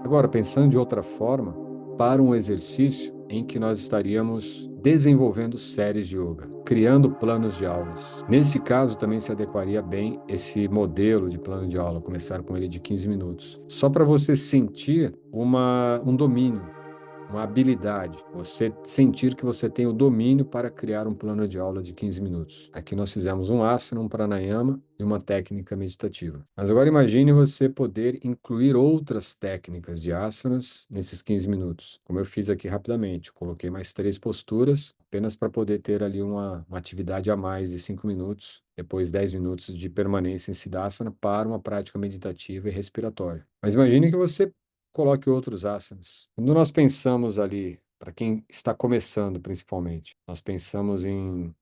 Agora, pensando de outra forma, para um exercício em que nós estaríamos desenvolvendo séries de yoga, criando planos de aulas. Nesse caso, também se adequaria bem esse modelo de plano de aula, começar com ele de 15 minutos. Só para você sentir um domínio, uma habilidade, você sentir que você tem o domínio para criar um plano de aula de 15 minutos. Aqui nós fizemos um asana, um pranayama e uma técnica meditativa. Mas agora imagine você poder incluir outras técnicas de asanas nesses 15 minutos. Como eu fiz aqui rapidamente, coloquei mais 3 posturas, apenas para poder ter ali uma atividade a mais de 5 minutos, depois 10 minutos de permanência em Siddhasana para uma prática meditativa e respiratória. Mas imagine que você coloque outros asanas. Quando nós pensamos ali, para quem está começando principalmente, nós pensamos em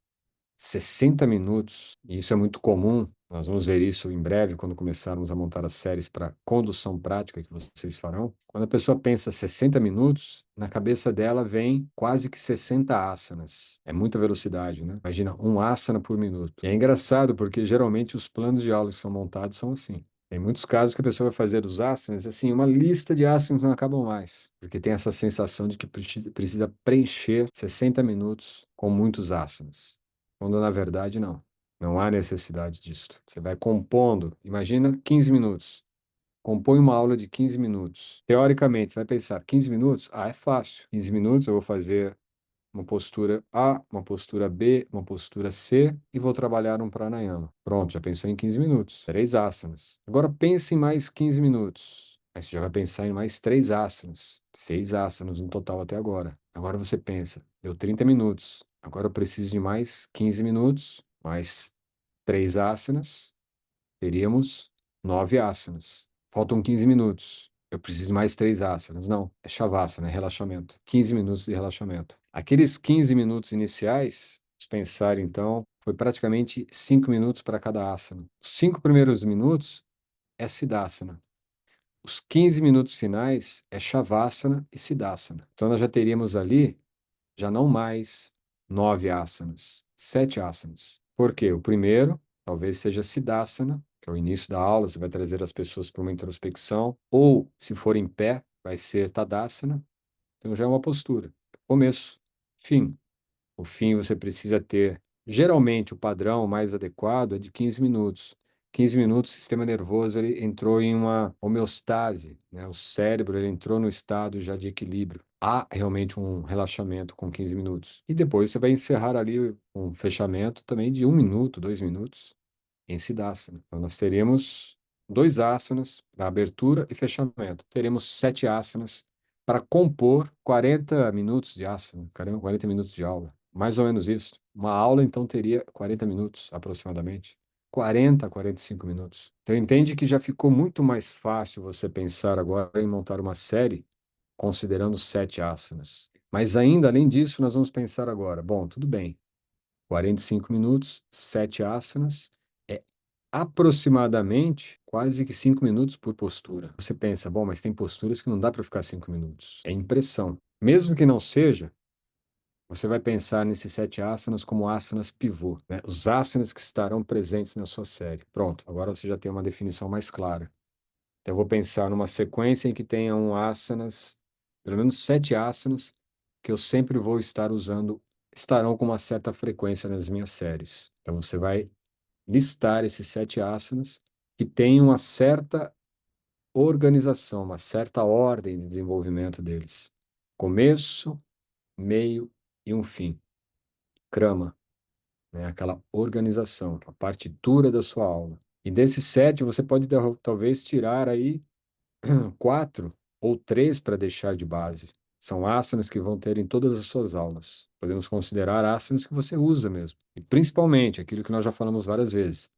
60 minutos, e isso é muito comum. Nós vamos ver isso em breve quando começarmos a montar as séries para condução prática que vocês farão. Quando a pessoa pensa 60 minutos, na cabeça dela vem quase que 60 asanas. É muita velocidade, né? Imagina um asana por minuto. E é engraçado porque geralmente os planos de aula que são montados são assim. Tem muitos casos que a pessoa vai fazer os asanas, assim, uma lista de asanas não acabam mais, porque tem essa sensação de que precisa preencher 60 minutos com muitos asanas, quando na verdade não. Não há necessidade disso. Você vai compondo, imagina 15 minutos. Compõe uma aula de 15 minutos. Teoricamente, você vai pensar, 15 minutos? Ah, é fácil. 15 minutos eu vou fazer uma postura A, uma postura B, uma postura C e vou trabalhar um pranayama. Pronto, já pensou em 15 minutos. 3 asanas. Agora pense em mais 15 minutos. Aí você já vai pensar em mais 3 asanas. 6 asanas no total até agora. Agora você pensa, deu 30 minutos. Agora eu preciso de mais 15 minutos, mais 3 asanas. Teríamos 9 asanas. Faltam 15 minutos. Eu preciso de mais 3 asanas. Não, é shavasana, é relaxamento. 15 minutos de relaxamento. Aqueles 15 minutos iniciais, vamos pensar então, foi praticamente 5 minutos para cada asana. Os 5 primeiros minutos é siddhasana. Os 15 minutos finais é shavasana e siddhasana. Então nós já teríamos ali, já não mais 9 asanas, 7 asanas. Por quê? O primeiro talvez seja siddhasana, que é o início da aula, você vai trazer as pessoas para uma introspecção, ou, se for em pé, vai ser tadasana, então já é uma postura. Começo, fim. O fim você precisa ter, geralmente o padrão mais adequado é de 15 minutos. 15 minutos, o sistema nervoso ele entrou em uma homeostase, né? O cérebro ele entrou no estado já de equilíbrio. Há realmente um relaxamento com 15 minutos. E depois você vai encerrar ali um fechamento também de 1 minuto, 2 minutos em Siddhasana. Então nós teremos 2 asanas para abertura e fechamento. Teremos 7 asanas para compor 40 minutos de asana, 40 minutos de aula. Mais ou menos isso. Uma aula, então, teria 40 minutos, aproximadamente. 40 a 45 minutos. Então, entende que já ficou muito mais fácil você pensar agora em montar uma série considerando 7 asanas. Mas ainda, além disso, nós vamos pensar agora, bom, tudo bem, 45 minutos, 7 asanas, é aproximadamente quase que 5 minutos por postura. Você pensa, bom, mas tem posturas que não dá para ficar 5 minutos. É impressão. Mesmo que não seja, você vai pensar nesses 7 asanas como asanas pivô, né? Os asanas que estarão presentes na sua série. Pronto, agora você já tem uma definição mais clara. Então, eu vou pensar numa sequência em que tenham asanas, pelo menos 7 asanas, que eu sempre vou estar usando, estarão com uma certa frequência nas minhas séries. Então, você vai listar esses 7 asanas que têm uma certa organização, uma certa ordem de desenvolvimento deles. Começo, meio e um fim. Krama, né? Aquela organização, a partitura da sua aula. E desses 7, você pode talvez tirar aí 4 ou 3 para deixar de base. São asanas que vão ter em todas as suas aulas. Podemos considerar asanas que você usa mesmo. E principalmente, aquilo que nós já falamos várias vezes,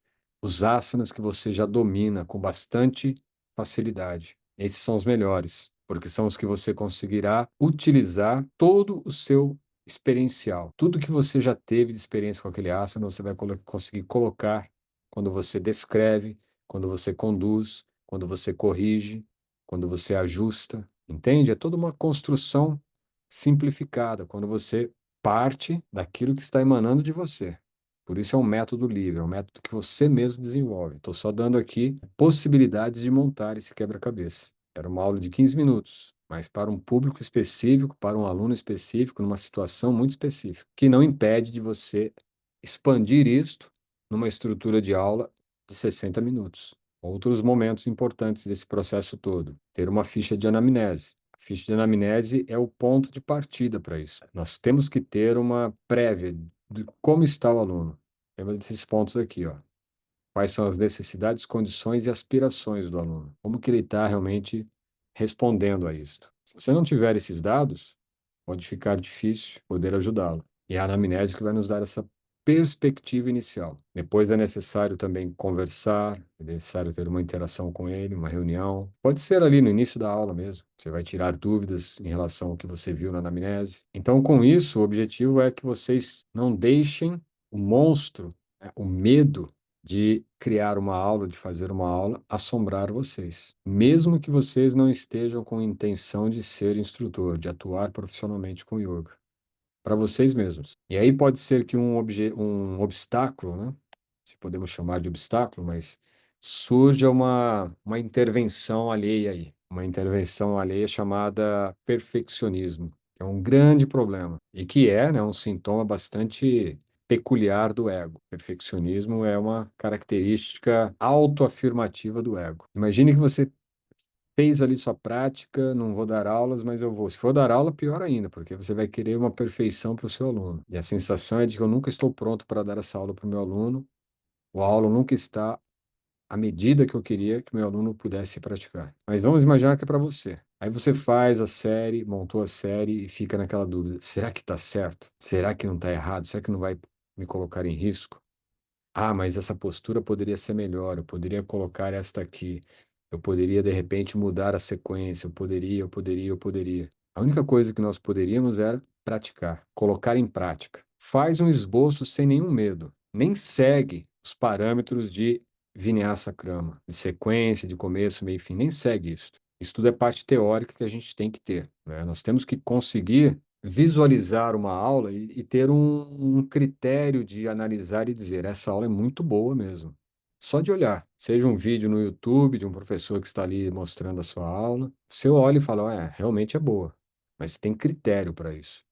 os asanas que você já domina com bastante facilidade. Esses são os melhores, porque são os que você conseguirá utilizar todo o seu experiencial. Tudo que você já teve de experiência com aquele asana, você vai conseguir colocar quando você descreve, quando você conduz, quando você corrige, quando você ajusta, entende? É toda uma construção simplificada, quando você parte daquilo que está emanando de você. Por isso é um método livre, é um método que você mesmo desenvolve. Estou só dando aqui possibilidades de montar esse quebra-cabeça. Era uma aula de 15 minutos, mas para um público específico, para um aluno específico, numa situação muito específica, que não impede de você expandir isto numa estrutura de aula de 60 minutos. Outros momentos importantes desse processo todo, ter uma ficha de anamnese. A ficha de anamnese é o ponto de partida para isso. Nós temos que ter uma prévia de como está o aluno. Lembra desses pontos aqui, ó. Quais são as necessidades, condições e aspirações do aluno? Como que ele está realmente respondendo a isto? Se você não tiver esses dados, pode ficar difícil poder ajudá-lo. E é a anamnese que vai nos dar essa perspectiva inicial. Depois é necessário também conversar, é necessário ter uma interação com ele, uma reunião. Pode ser ali no início da aula mesmo. Você vai tirar dúvidas em relação ao que você viu na anamnese. Então, com isso, o objetivo é que vocês não deixem o monstro, né, o medo de criar uma aula, de fazer uma aula, assombrar vocês. Mesmo que vocês não estejam com intenção de ser instrutor, de atuar profissionalmente com yoga, para vocês mesmos. E aí pode ser que um obstáculo, né? Se podemos chamar de obstáculo, mas surja uma intervenção alheia aí, uma intervenção alheia chamada perfeccionismo, que é um grande problema e que é, né, um sintoma bastante peculiar do ego. Perfeccionismo é uma característica autoafirmativa do ego. Imagine que você fez ali sua prática, não vou dar aulas, mas eu vou. Se for dar aula, pior ainda, porque você vai querer uma perfeição para o seu aluno. E a sensação é de que eu nunca estou pronto para dar essa aula para o meu aluno, o aula nunca está à medida que eu queria que meu aluno pudesse praticar. Mas vamos imaginar que é para você. Aí você faz a série, montou a série e fica naquela dúvida: será que está certo? Será que não está errado? Será que não vai me colocar em risco? Ah, mas essa postura poderia ser melhor, eu poderia colocar esta aqui, eu poderia de repente mudar a sequência, eu poderia. A única coisa que nós poderíamos era praticar, colocar em prática. Faz um esboço sem nenhum medo, nem segue os parâmetros de Vinyasa Krama, de sequência, de começo, meio e fim, nem segue isso. Isso tudo é parte teórica que a gente tem que ter, né? Nós temos que conseguir visualizar uma aula e ter um critério de analisar e dizer, essa aula é muito boa mesmo. Só de olhar, seja um vídeo no YouTube de um professor que está ali mostrando a sua aula, você olha e fala, realmente é boa, mas tem critério para isso.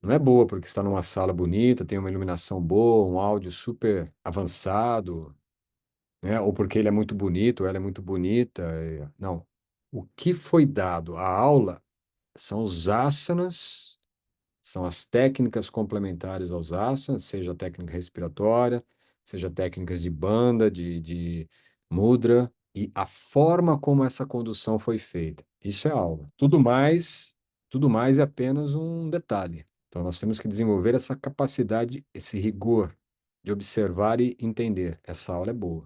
Não é boa porque está numa sala bonita, tem uma iluminação boa, um áudio super avançado, né? Ou porque ele é muito bonito, ou ela é muito bonita. Não. O que foi dado? A aula são os asanas, são as técnicas complementares aos asanas, seja a técnica respiratória, seja técnicas de banda, de mudra, e a forma como essa condução foi feita. Isso é aula. Tudo mais é apenas um detalhe. Então, nós temos que desenvolver essa capacidade, esse rigor de observar e entender. Essa aula é boa.